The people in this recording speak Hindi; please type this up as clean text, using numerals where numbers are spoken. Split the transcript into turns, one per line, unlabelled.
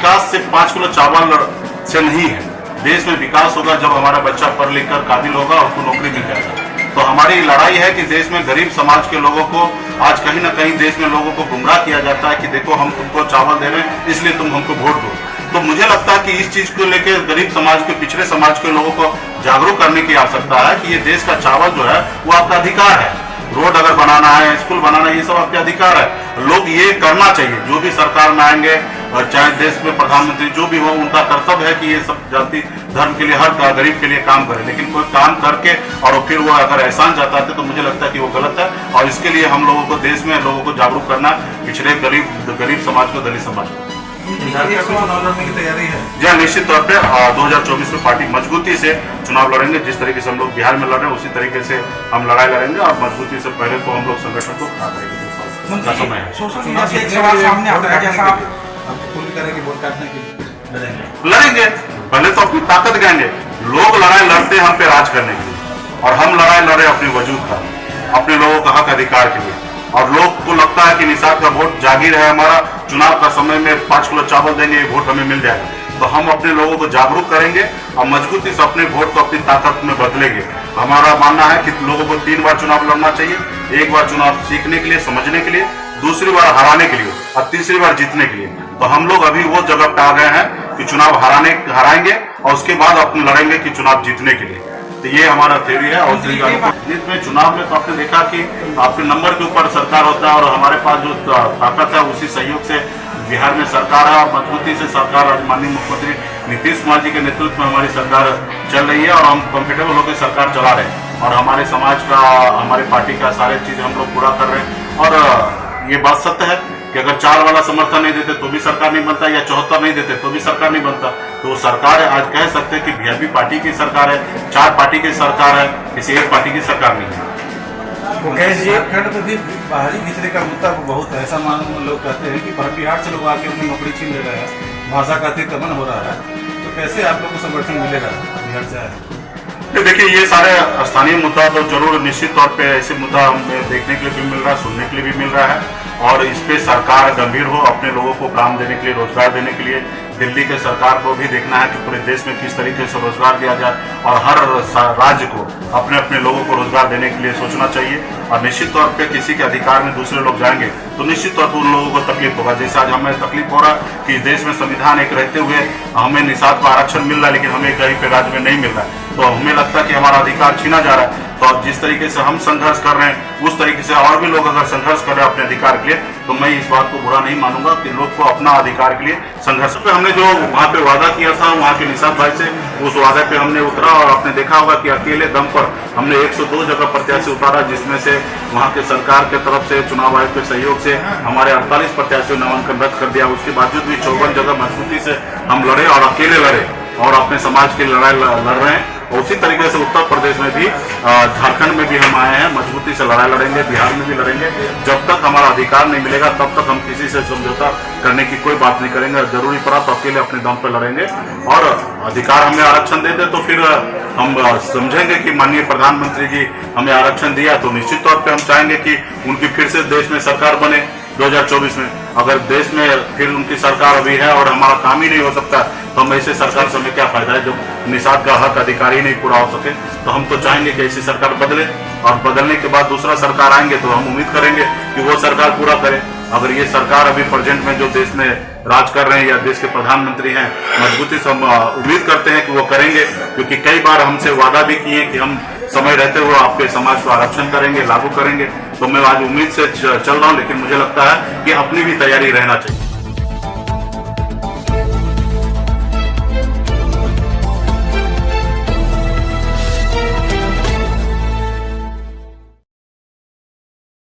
विकास सिर्फ 5 किलो चावल से नहीं है। देश में विकास होगा जब हमारा बच्चा पढ़ लिख कर काबिल होगा और उसको नौकरी मिल जाएगा। तो हमारी लड़ाई है कि देश में गरीब समाज के लोगों को आज कहीं ना कहीं देश में लोगों को गुमराह किया जाता है कि देखो हम तुमको चावल दे रहे हैं इसलिए तुम हमको वोट दो। तो मुझे लगता है कि इस चीज को लेकर गरीब समाज के, पिछड़े समाज के लोगों को जागरूक करने की आवश्यकता है कि ये देश का चावल जो है वो आपका अधिकार है। रोड अगर बनाना है, स्कूल बनाना है, ये सब आपके अधिकार है। लोग ये करना चाहिए, जो भी सरकार में आएंगे और चाहे देश में प्रधानमंत्री जो भी हो, उनका कर्तव्य है कि ये सब जाति धर्म के लिए, हर गरीब के लिए काम करे। लेकिन कोई काम करके और फिर वो अगर एहसान जताते तो मुझे लगता है कि वो गलत है। और इसके लिए हम लोगों को, देश में लोगों को जागरूक करना, पिछड़े गरीब समाज को, दलित समाज को।
चुनाव लड़ने की तैयारी है
जी हाँ, निश्चित तौर पे 2024 में पार्टी मजबूती से चुनाव लड़ेंगे। जिस तरीके से हम लोग बिहार में लड़ रहे हैं उसी तरीके से हम लड़ाई लड़ेंगे और मजबूती से। पहले तो हम लोग संगठन को खड़ा करेंगे, का समय है।
सोशल मीडिया से एक सवाल सामने आता है, जैसा आप पूरी तरह की वोट काटने के लिए
लड़ेंगे। पहले तो अपनी ताकत गाएंगे। लोग लड़ाई लड़ते हैं हम पे राज करने के लिए, और हम लड़ाई लड़े अपने वजूद का, अपने लोगों का हक अधिकार के लिए। और लोग को लगता है कि निषाद का वोट जागीर है हमारा, चुनाव का समय में 5 किलो चावल देंगे, ये वोट हमें मिल जाएगा। तो हम अपने लोगों को जागरूक करेंगे और मजबूती से अपने वोट को अपनी ताकत में बदलेंगे। हमारा मानना है कि लोगों को 3 बार चुनाव लड़ना चाहिए। 1 बार चुनाव सीखने के लिए, समझने के लिए, दूसरी बार हराने के लिए और तीसरी बार जीतने के लिए। तो हम लोग अभी वो जगह पे आ गए हैं कि चुनाव हराएंगे और उसके बाद अपने लड़ेंगे कि चुनाव जीतने के लिए। तो ये हमारा थ्योरी है। और जीत में, चुनाव में तो आपने देखा कि आपके नंबर के ऊपर सरकार होता है, और हमारे पास जो ताकत है उसी सहयोग से बिहार में सरकार है। और मजबूती से सरकार, माननीय मुख्यमंत्री नीतीश कुमार जी के नेतृत्व में हमारी सरकार चल रही है और हम कंफर्टेबल होकर सरकार चला रहे हैं। और हमारे समाज का, हमारे पार्टी का सारे चीज हम लोग पूरा कर रहे हैं। और ये बात सत्य है कि अगर 4 वाला समर्थन नहीं देते तो भी सरकार नहीं बनता, या 74 नहीं देते तो भी सरकार नहीं बनता। तो सरकार है, आज कह सकते हैं कि बीजेपी पार्टी की सरकार है, 4 पार्टी की सरकार है, किसी एक पार्टी की सरकार नहीं है।
झारखंड में भी बाहरी भीतरे का मुद्दा बहुत है। ऐसा लोग कहते हैं कि बिहार से लोग आके अपनी नौकरी छीन ले रहे हैं, भाषा का अतिक्रमण हो रहा है। तो कैसे आप लोग को समर्थन मिलेगा बिहार से आए?
देखिए, ये सारे स्थानीय मुद्दा तो जरूर निश्चित तौर पे ऐसे मुद्दा हमें देखने के लिए भी मिल रहा है, सुनने के लिए भी मिल रहा है। और इस पे सरकार गंभीर हो, अपने लोगों को काम देने के लिए, रोजगार देने के लिए। दिल्ली के सरकार को भी देखना है कि पूरे देश में किस तरीके से रोजगार दिया जाए, और हर राज्य को अपने अपने लोगों को रोजगार देने के लिए सोचना चाहिए। और निश्चित तौर पे किसी के अधिकार में दूसरे लोग जाएंगे तो निश्चित तौर पर उन लोगों को तकलीफ होगा। जैसे आज हमें तकलीफ हो रहा है कि देश में संविधान एक रहते हुए हमें निषाद को आरक्षण मिल रहा है, लेकिन हमें कहीं पे राज्य में नहीं मिल रहा है। तो हमें लगता है कि हमारा अधिकार छीना जा रहा है। तो अब जिस तरीके से हम संघर्ष कर रहे हैं उस तरीके से और भी लोग अगर संघर्ष कर रहे हैं अपने अधिकार के लिए, तो मैं इस बात को बुरा नहीं मानूंगा कि लोग को अपना अधिकार के लिए संघर्ष। हमने जो वहाँ पे वादा किया था वहाँ के निषाद भाई से, उस वादे पे हमने उतरा। और आपने देखा होगा कि अकेले दम पर हमने 102 जगह प्रत्याशी उतारा, जिसमें से वहाँ के सरकार के तरफ से, चुनाव आयोग के सहयोग से हमारे 48 प्रत्याशियों ने नामांकन रद्द कर दिया। उसके बावजूद भी 54 जगह मजबूती से हम लड़े और अकेले लड़े और अपने समाज की लड़ाई लड़ रहे हैं। और उसी तरीके से उत्तर प्रदेश में भी, झारखंड में भी हम आए हैं, मजबूती से लड़ाई लड़ेंगे, बिहार में भी लड़ेंगे। जब तक हमारा अधिकार नहीं मिलेगा तब तक हम किसी से समझौता करने की कोई बात नहीं करेंगे। जरूरी पड़ा तो अकेले अपने दम पर लड़ेंगे। और अधिकार हमें आरक्षण दे दे तो फिर हम समझेंगे कि माननीय प्रधानमंत्री जी हमें आरक्षण दिया, तो निश्चित तौर पर हम चाहेंगे कि उनकी फिर से देश में सरकार बने 2024 में। अगर देश में फिर उनकी सरकार अभी है और हमारा काम ही नहीं हो सकता, तो हम ऐसे सरकार से हमें क्या फायदा है जो निषाद का हक अधिकारी नहीं पूरा हो सके। तो हम तो चाहेंगे कि ऐसी सरकार बदले, और बदलने के बाद दूसरा सरकार आएंगे तो हम उम्मीद करेंगे कि वो सरकार पूरा करे। अगर ये सरकार अभी प्रेजेंट में जो देश में राज कर रहे हैं या देश के प्रधानमंत्री हैं, मजबूती से हम उम्मीद करते हैं कि वो करेंगे, क्योंकि कई बार हमसे वादा भी किए कि हम समय रहते हुए आपके समाज को आरक्षण करेंगे, लागू करेंगे। तो मैं आज उम्मीद से चल रहा हूं, लेकिन मुझे लगता है कि अपनी भी तैयारी रहना चाहिए।